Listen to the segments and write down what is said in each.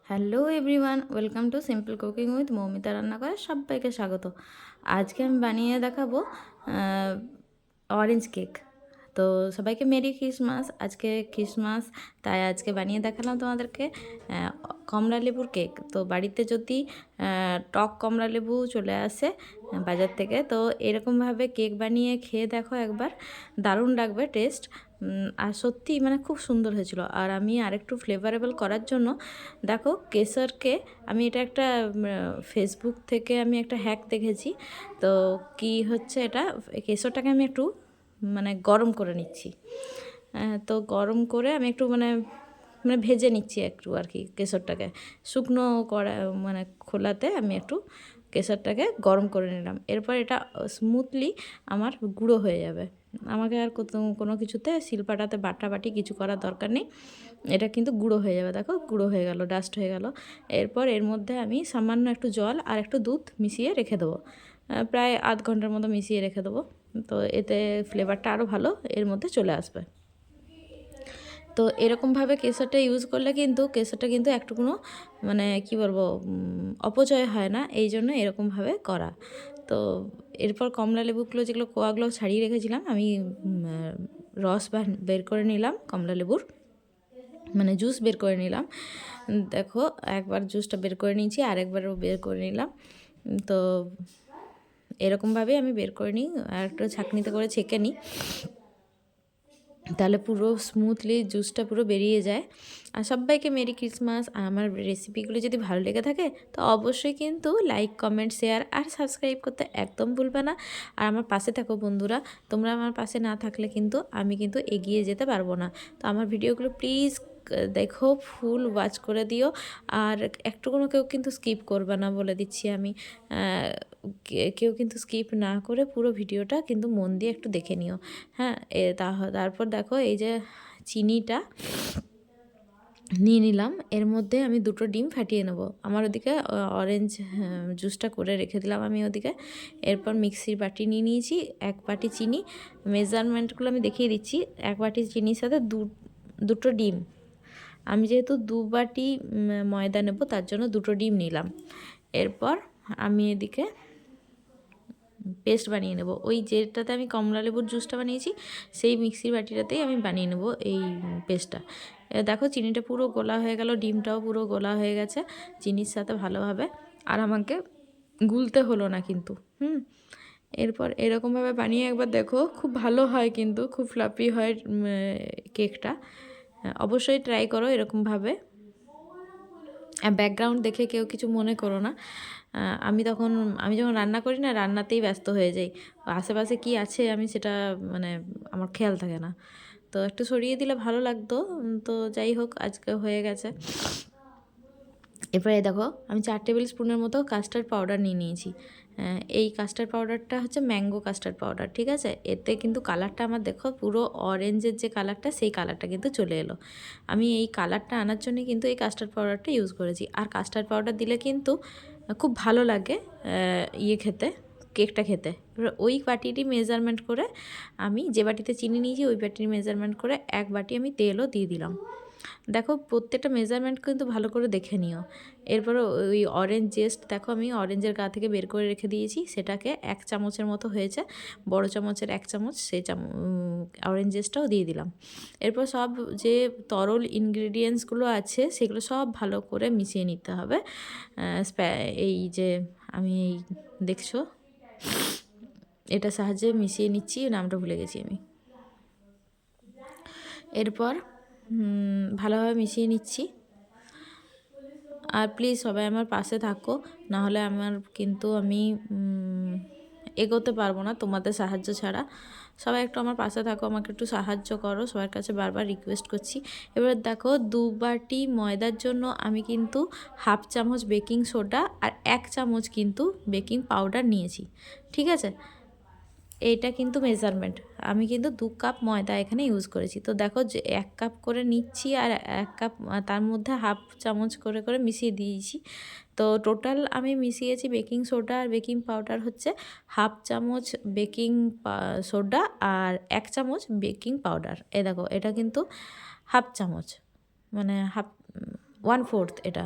Hello everyone, welcome to simple cooking with Moumita রান্না করে সবাইকে স্বাগত। আজকে আমি বানিয়ে দেখাবো অরেঞ্জ কেক। তো সবাইকে মেরি ক্রিসমাস। আজকে ক্রিসমাস, তাই আজকে বানিয়ে দেখালাম তোমাদেরকে কমলা লেবুর কেক। তো বাড়িতে যদি টক কমলা লেবু চলে আসে বাজার থেকে, তো এরকমভাবে কেক বানিয়ে খেয়ে দেখো একবার, দারুণ লাগবে টেস্ট। আর সত্যি মানে খুব সুন্দর হয়েছিল। আর আমি আরেকটু ফ্লেভারেবল করার জন্য দেখো কেশরকে আমি এটা একটা ফেসবুক থেকে আমি একটা হ্যাক দেখেছি। তো কি হচ্ছে, এটা কেশরটাকে আমি একটু মানে গরম করে নিচ্ছি। তো গরম করে আমি একটু মানে মানে ভেজে নিচ্ছি একটু আর কি কেশরটাকে। শুকনো কড়া মানে খোলাতে আমি একটু কেশরটাকে গরম করে নিলাম। এরপর এটা স্মুথলি আমার গুঁড়ো হয়ে যাবে। আমাকে আর কোনো কিছুতে শিলপাটাতে বাটাবাটি কিছু করার দরকার নেই। এটা কিন্তু গুঁড়ো হয়ে যাবে। দেখো গুঁড়ো হয়ে গেল, ডাস্ট হয়ে গেল। এরপর এর মধ্যে আমি সামান্য একটু জল আর একটু দুধ মিশিয়ে রেখে দেবো। প্রায় আধ ঘন্টার মতো মিশিয়ে রেখে দেবো। তো এতে ফ্লেভারটা আরও ভালো এর মধ্যে চলে আসবে। তো এরকমভাবে কেশরটা ইউজ করলে কিন্তু কেশরটা কিন্তু একটুকুনো মানে কি বলবো অপচয় হয় না, এই জন্য এরকমভাবে করা। তো এরপর কমলা লেবুগুলো যেগুলো কোয়াগুলো ছাড়িয়ে রেখেছিলাম আমি রস বের করে নিলাম কমলা লেবুর, মানে জুস বের করে নিলাম। দেখো একবার জুসটা বের করে নিয়েছি, আরেকবারও বের করে নিলাম। তো এরকমভাবেই আমি বের করে নিই আর একটু ছাঁকনিতে করে ছেঁকে নিই, তাহলে পুরো স্মুথলি জুসটা পুরো বেরিয়ে যায়। আর সবাইকে মেরি ক্রিসমাস। আর আমার রেসিপিগুলো যদি ভালো লেগে থাকে তো অবশ্যই কিন্তু লাইক, কমেন্ট, শেয়ার আর সাবস্ক্রাইব করতে একদম ভুলবে না। আর আমার পাশে থাকো বন্ধুরা, তোমরা আমার পাশে না থাকলে কিন্তু আমি কিন্তু এগিয়ে যেতে পারবো না। তো আমার ভিডিওগুলো প্লিজ দেখো, ফুল ওয়াচ করে দিও। আর একটুকুনো কেউ কিন্তু স্কিপ করবে না, বলে দিচ্ছি আমি। কেউ কিন্তু স্কিপ না করে পুরো ভিডিওটা কিন্তু মন দিয়ে একটু দেখে নিও। হ্যাঁ, তারপর দেখো এই যে চিনিটা নিয়ে নিলাম, এর মধ্যে আমি 2টো ডিম ফাটিয়ে নেব। আমার ওদিকে অরেঞ্জ জুসটা করে রেখে দিলাম আমি ওদিকে। এরপর মিক্সির বাটি নিয়ে নিয়েছি, 1 বাটি চিনি। মেজারমেন্টগুলো আমি দেখিয়ে দিচ্ছি। 1 বাটি চিনির সাথে 2টো ডিম। আমি যেহেতু 2 বাটি ময়দা নেব, তার জন্য 2টো ডিম নিলাম। এরপর আমি এদিকে পেস্ট বানিয়ে নেব। ওই যেটাতে আমি কমলা লেবুর জুসটা বানিয়েছি সেই মিক্সির বাটিটাতেই আমি বানিয়ে নেব এই পেস্টটা। দেখো চিনিটা পুরো গোলা হয়ে গেল, ডিমটাও পুরো গোলা হয়ে গেছে চিনির সাথে ভালোভাবে। আর আমাকে গুলতে হলো না কিন্তু। এরপর এরকমভাবে বানিয়ে একবার দেখো, খুব ভালো হয় কিন্তু, খুব ফ্লাফি হয় কেকটা। অবশ্যই ট্রাই করো এরকমভাবে। ব্যাকগ্রাউন্ড দেখে কেউ কিছু মনে করো না। আমি যখন রান্না করি না, রান্নাতেই ব্যস্ত হয়ে যাই। আশেপাশে কি আছে আমি সেটা মানে আমার খেয়াল থাকে না। তো একটু সরিয়ে দিলে ভালো লাগতো। তো যাই হোক, আজকে হয়ে গেছে। এরপরে দেখো আমি 4 টেবিল স্পুনের মতো কাস্টার্ড পাউডার নিয়ে নিয়েছি। এই কাস্টার্ড পাউডারটা হচ্ছে ম্যাঙ্গো কাস্টার্ড পাউডার, ঠিক আছে? এতে কিন্তু কালারটা আমার দেখো পুরো অরেঞ্জের যে কালারটা, সেই কালারটা কিন্তু চলে এলো। আমি এই কালারটা আনার জন্য কিন্তু এই কাস্টার্ড পাউডারটা ইউজ করেছি। আর কাস্টার্ড পাউডার দিলে কিন্তু খুব ভালো লাগে খেতে, কেকটা খেতে। এবার ওই বাটিরই মেজারমেন্ট করে আমি যে বাটিতে চিনি নিয়েছি ওই বাটির মেজারমেন্ট করে 1 বাটি আমি তেলও দিয়ে দিলাম। দেখো প্রত্যেকটা মেজারমেন্ট কিন্তু ভালো করে দেখে নিও। এরপরে ওই অরেঞ্জ জেস্ট দেখো আমি অরেঞ্জের গা থেকে বের করে রেখে দিয়েছি, সেটাকে 1 চামচের মতো হয়েছে, বড় চামচের 1 চামচ সেই অরেঞ্জ জেস্টটাও দিয়ে দিলাম। এরপর সব যে তরল ইনগ্রিডিয়েন্টসগুলো আছে সেগুলো সব ভালো করে মিশিয়ে নিতে হবে। এই যে আমি এই দেখছো এটা সাহায্যে মিশিয়ে নিচ্ছি, নামটা ভুলে গেছি আমি। এরপর ভালোভাবে মিশিয়ে নিচ্ছি। আর প্লিজ সবাই আমার পাশে থাকো, নাহলে আমি এগোতে পারবো না তোমাদের সাহায্য ছাড়া। সবাই একটু আমার পাশে থাকো, আমাকে একটু সাহায্য করো, সবার কাছে বারবার রিকোয়েস্ট করছি। এবার দেখো 2 বাটি ময়দার জন্য আমি কিন্তু 1/2 চামচ বেকিং সোডা আর 1 চামচ কিন্তু বেকিং পাউডার নিয়েছি, ঠিক আছে? এইটা কিন্তু মেজারমেন্ট। আমি কিন্তু 2 কাপ ময়দা এখানে ইউজ করেছি। তো দেখো যে 1 কাপ করে নিচ্ছি আর 1 কাপ তার মধ্যে 1/2 চামচ করে করে মিশিয়ে দিয়েছি। তো টোটাল আমি মিশিয়েছি বেকিং সোডা আর বেকিং পাউডার হচ্ছে 1/2 চামচ বেকিং সোডা আর 1 চামচ বেকিং পাউডার। এই দেখো এটা কিন্তু 1/2 চামচ, মানে 1/4 এটা,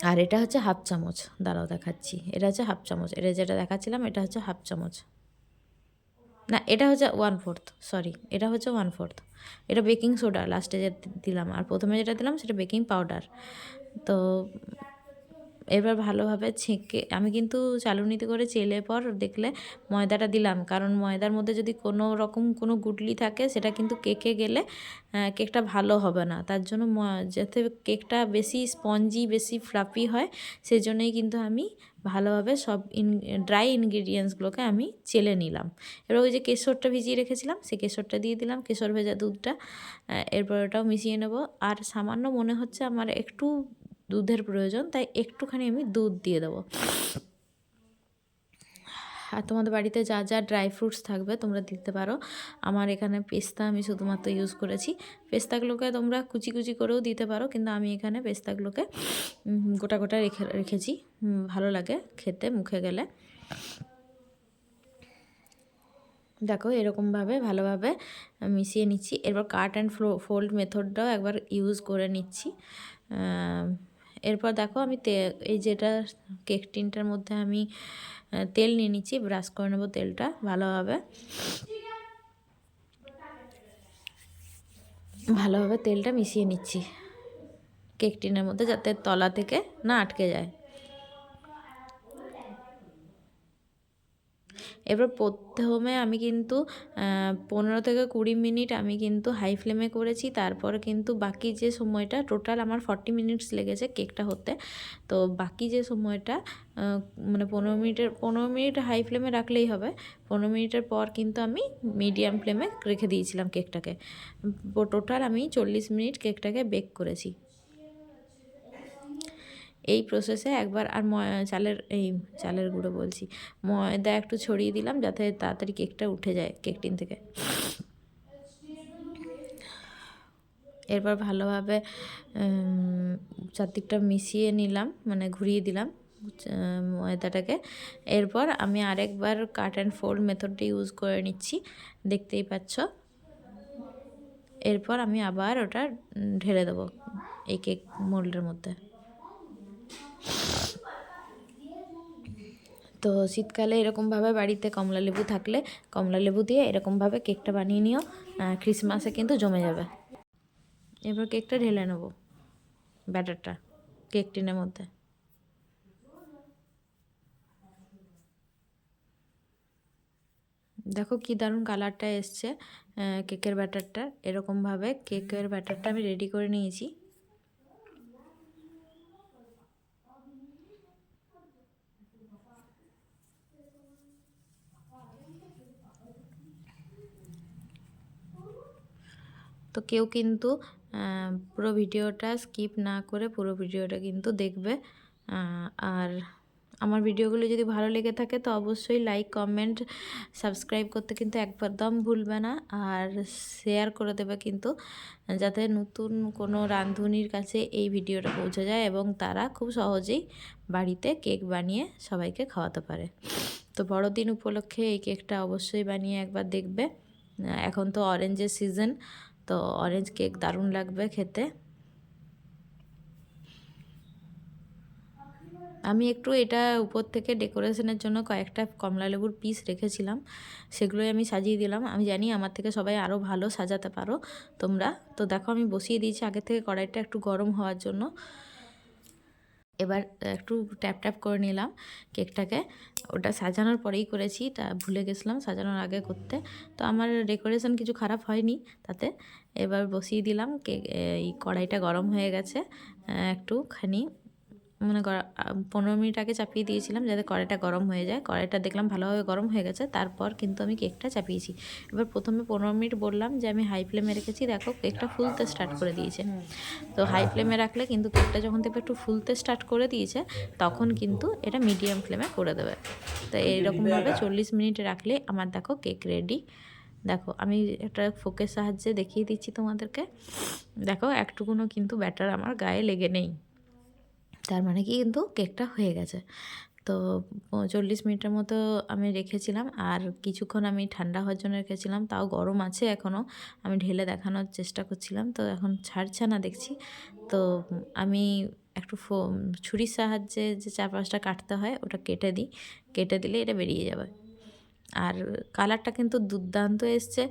আর এটা হচ্ছে হাফ চামচ, দাঁড়াও দেখাচ্ছি, এটা হচ্ছে হাফ চামচ, এটা যেটা দেখাচ্ছিলাম এটা হচ্ছে হাফ চামচ, না এটা হচ্ছে 1/4, সরি এটা হচ্ছে 1/4। এটা বেকিং সোডা লাস্টে যে দিলাম, আর প্রথমে যেটা দিলাম সেটা বেকিং পাউডার। তো এবার ভালোভাবে ছেঁকে আমি কিন্তু চালুনিতে করে চেলে পর দেখলে ময়দাটা দিলাম, কারণ ময়দার মধ্যে যদি কোনো রকম কোনো গুটলি থাকে সেটা কিন্তু কেকে গেলে কেকটা ভালো হবে না। তার জন্য যাতে কেকটা বেশি স্পঞ্জি বেশি ফ্লাফি হয় সেই জন্যই কিন্তু আমি ভালোভাবে সব ড্রাই ইনগ্রিডিয়েন্টসগুলোকে আমি চেলে নিলাম। এবার ওই যে কেশরটা ভিজিয়ে রেখেছিলাম সেই কেশরটা দিয়ে দিলাম, কেশর ভেজা দুধটা। এরপর ওটাও মিশিয়ে নেব। আর সামান্য মনে হচ্ছে আমার একটু দুধের প্রয়োজন, তাই একটুখানি আমি দুধ দিয়ে দেবো। আর তোমাদের বাড়িতে যা যা ড্রাই ফ্রুটস থাকবে তোমরা দিতে পারো। আমার এখানে পেস্তা আমি শুধুমাত্র ইউজ করেছি। পেস্তাগুলোকে তোমরা কুচি কুচি করেও দিতে পারো, কিন্তু আমি এখানে পেস্তাগুলোকে গোটা গোটা রেখেছি, ভালো লাগে খেতে মুখে গেলে। দেখো এরকমভাবে ভালোভাবে মিশিয়ে নিচ্ছি। এরপর কাট অ্যান্ড ফোল্ড মেথডটাও একবার ইউজ করে নিচ্ছি। এরপর দেখো আমি এই যেটা কেক টিনটার মধ্যে আমি তেল নিয়ে নিচ্ছি, ব্রাশ করে নেবো তেলটা ভালোভাবে। ভালোভাবে তেলটা মিশিয়ে নিচ্ছি কেক টিনের মধ্যে, যাতে তলা থেকে না আটকে যায়। এবার প্রথমে আমি কিন্তু 15 থেকে 20 মিনিট আমি কিন্তু হাই ফ্লেমে করেছি। তারপর কিন্তু বাকি যে সময়টা টোটাল আমার 40 মিনিটস লেগেছে কেকটা হতে। তো বাকি যে সময়টা মানে 15 মিনিট হাই ফ্লেমে রাখলেই হবে। 15 মিনিটের পর কিন্তু আমি মিডিয়াম ফ্লেমে রেখে দিয়েছিলাম কেকটাকে। টোটাল আমি 40 মিনিট কেকটাকে বেক করেছি। এই প্রসেসে একবার আর চালের গুঁড়ো বলছি, ময়দা একটু ছড়িয়ে দিলাম যাতে তাড়াতাড়ি কেকটা উঠে যায় কেক টিন থেকে। এরপর ভালোভাবে চারদিকটা মিশিয়ে নিলাম, মানে ঘুরিয়ে দিলাম ময়দাটাকে। এরপর আমি আরেকবার কাট অ্যান্ড ফোল্ড মেথডটি ইউজ করে নিচ্ছি, দেখতেই পাচ্ছ। এরপর আমি আবার ওটা ঢেলে দেবো এই কেক মোল্ডের মধ্যে। তো শীতকালে এরকমভাবে বাড়িতে কমলা লেবু থাকলে কমলা লেবু দিয়ে এরকমভাবে কেকটা বানিয়ে নিও, ক্রিসমাসে কিন্তু জমে যাবে। এবার কেকটা ঢেলে নেব ব্যাটারটা কেক টিনের মধ্যে। দেখো কি দারুণ কালারটা এসছে কেকের ব্যাটারটা। এরকমভাবে কেকের ব্যাটারটা আমি রেডি করে নিয়েছি। তো কেউ কিন্তু পুরো ভিডিওটা স্কিপ না করে পুরো ভিডিওটা কিন্তু দেখবে। আর আমার ভিডিওগুলো যদি ভালো লেগে থাকে তো অবশ্যই লাইক কমেন্ট সাবস্ক্রাইব করতে কিন্তু একদম ভুলবে না। আর শেয়ার করে দেবে কিন্তু, যাতে নতুন কোনো রাঁধুনির কাছে এই ভিডিওটা পৌঁছে যায় এবং তারা খুব সহজেই বাড়িতে কেক বানিয়ে সবাইকে খাওয়াতে পারে। তো বড়দিন উপলক্ষে এই কেকটা অবশ্যই বানিয়ে একবার দেখবে। এখন তো অরেঞ্জের সিজন, তো অরেঞ্জ কেক দারুণ লাগবে খেতে। আমি একটু এটা উপর থেকে ডেকোরেশনের জন্য কয়েকটা কমলা লেবুর পিস রেখেছিলাম, সেগুলোই আমি সাজিয়ে দিলাম। আমি জানি আমার থেকে সবাই আরও ভালো সাজাতে পারো তোমরা। তো দেখো আমি বসিয়ে দিয়েছি আগে থেকে কড়াইটা একটু গরম হওয়ার জন্য। এবার একটু ট্যাপ ট্যাপ করে নিলাম কেকটাকে। ওটা সাজানোর পরেই করেছি, তা ভুলে গেছিলাম সাজানোর আগে করতে। তো আমার ডেকোরেশন কিছু খারাপ হয়নি তাতে। এবার বসিয়ে দিলাম কেক, এই কড়াইটা গরম হয়ে গেছে একটুখানি, মানে 15 মিনিট আগে চাপিয়ে দিয়েছিলাম যাতে কড়াইটা গরম হয়ে যায়। কড়াইটা দেখলাম ভালোভাবে গরম হয়ে গেছে, তারপর কিন্তু আমি কেকটা চাপিয়েছি। এবার প্রথমে 15 মিনিট বললাম যে আমি হাই ফ্লেমে রেখেছি, দেখো কেকটা ফুলতে স্টার্ট করে দিয়েছে। তো হাই ফ্লেমে রাখলে কিন্তু কেকটা যখন দেখবে একটু ফুলতে স্টার্ট করে দিয়েছে তখন কিন্তু এটা মিডিয়াম ফ্লেমে করে দেবে। তো এইরকমভাবে 40 মিনিট রাখলে আমার দেখো কেক রেডি। দেখো আমি একটা ফোকের সাহায্যে দেখিয়ে দিচ্ছি তোমাদেরকে। দেখো একটুকুনও কিন্তু ব্যাটার আমার গায়ে লেগে নেই, তার মানে কি কিন্তু কেকটা হয়ে গেছে। তো 40 মিনিটের মতো আমি রেখেছিলাম, আর কিছুক্ষণ আমি ঠান্ডা হওয়ার জন্য রেখেছিলাম, তাও গরম আছে এখনও। আমি ঢেলে দেখানোর চেষ্টা করছিলাম, তো এখন ছাড়ছে না দেখছি। তো আমি একটু ছুরির সাহায্যে যে চারপাশটা কাটতে হয় ওটা কেটে দিই, কেটে দিলে এটা বেরিয়ে যাবে। আর কালারটা কিন্তু দুর্দান্ত এসছে।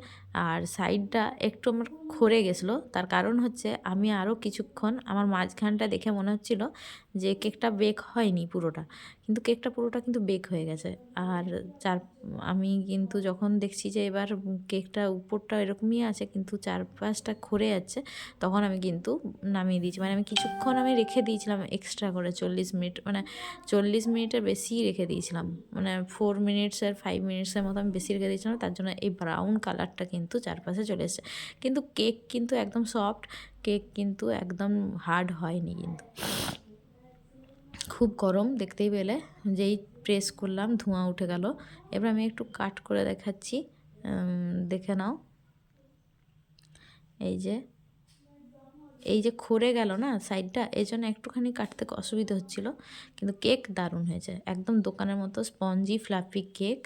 আর সাইডটা একটু আমার খরে গেছিলো, তার কারণ হচ্ছে আমি আরও কিছুক্ষণ আমার মাঝখানটা দেখে মনে হচ্ছিল যে কেকটা বেক হয়নি পুরোটা, কিন্তু কেকটা পুরোটা কিন্তু বেক হয়ে গেছে। আর আমি কিন্তু যখন দেখছি যে এবার কেকটা উপরটা এরকমই আছে কিন্তু চারপাশটা খরে যাচ্ছে, তখন আমি কিন্তু নামিয়ে দিয়েছি। মানে আমি কিছুক্ষণ আমি রেখে দিয়েছিলাম এক্সট্রা করে, 40 মিনিট, মানে 40 মিনিটের বেশিই রেখে দিয়েছিলাম, মানে 4 মিনিটসের 5 মিনিটসের মতো আমি বেশি রেখে দিয়েছিলাম। তার জন্য এই ব্রাউন কালারটা কিন্তু চারপাশে চলে এসেছে। কিন্তু কেক কিন্তু একদম সফট, কেক কিন্তু একদম হার্ড হয়নি, কিন্তু খুব গরম। দেখতেই পেলে যেই প্রেস করলাম ধোঁয়া উঠে গেল। এবার আমি একটু কাট করে দেখাচ্ছি, দেখে নাও। এই যে খরে গেল না সাইডটা, এই জন্য একটুখানি কাটতে অসুবিধা হচ্ছিল, কিন্তু কেক দারুণ হয়েছে, একদম দোকানের মতো স্পঞ্জি ফ্লাফি কেক।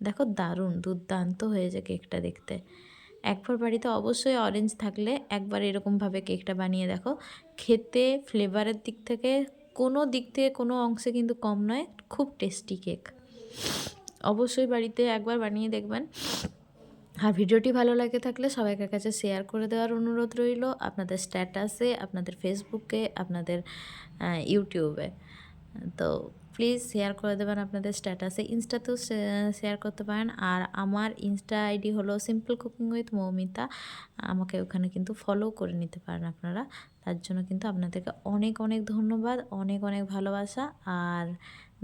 দেখো দারুণ দুর্দান্ত হয়েছে কেকটা দেখতে। একবার বাড়িতে অবশ্যই অরেঞ্জ থাকলে একবার এরকমভাবে কেকটা বানিয়ে দেখো। খেতে ফ্লেভারের দিক থেকে কোনো অংশে কিন্তু কম নয়, খুব টেস্টি কেক। অবশ্যই বাড়িতে একবার বানিয়ে দেখবেন। আর ভিডিওটি ভালো লাগে থাকলে সবাইকার কাছে শেয়ার করে দেওয়ার অনুরোধ রইল, আপনাদের স্ট্যাটাসে, আপনাদের ফেসবুকে, আপনাদের ইউটিউবে। তো প্লিজ শেয়ার করে দেবেন আপনাদের স্ট্যাটাসে, ইনস্টাতেও শেয়ার করতে পারেন। আর আমার ইনস্টা আইডি হলো সিম্পল কুকিং উইথ মৌমিতা, আমাকে ওখানে কিন্তু ফলো করে নিতে পারেন আপনারা। তার জন্য কিন্তু আপনাদেরকে অনেক অনেক ধন্যবাদ, অনেক অনেক ভালোবাসা। আর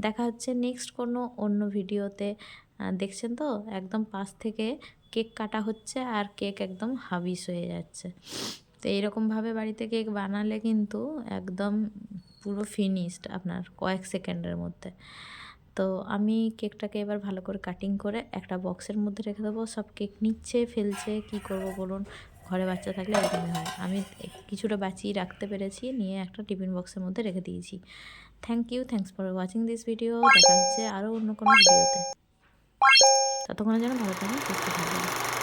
দেখা হচ্ছে নেক্সট কোনো অন্য ভিডিওতে। দেখছেন তো একদম পাশ থেকে কেক কাটা হচ্ছে আর কেক একদম হাবিস হয়ে যাচ্ছে। তো এইরকমভাবে বাড়িতে কেক বানালে কিন্তু একদম পুরো ফিনিশড আপনার কয়েক সেকেন্ডের মধ্যে। তো আমি কেকটাকে এবার ভালো করে কাটিং করে একটা বক্সের মধ্যে রেখে দেবো। সব কেক নিচ্ছে ফেলছে, কি করব বলুন, ঘরে বাচ্চা থাকলে এরকমই হয়। আমি কিছুটা বাঁচিয়ে রাখতে পেরেছি, নিয়ে একটা টিফিন বক্সের মধ্যে রেখে দিয়েছি। Thanks for watching this video. দেখা হচ্ছে আরও অন্য কোনো ভিডিওতে। ততক্ষণের জন্য ভালো থাকবেন, সুস্থ থাকবেন।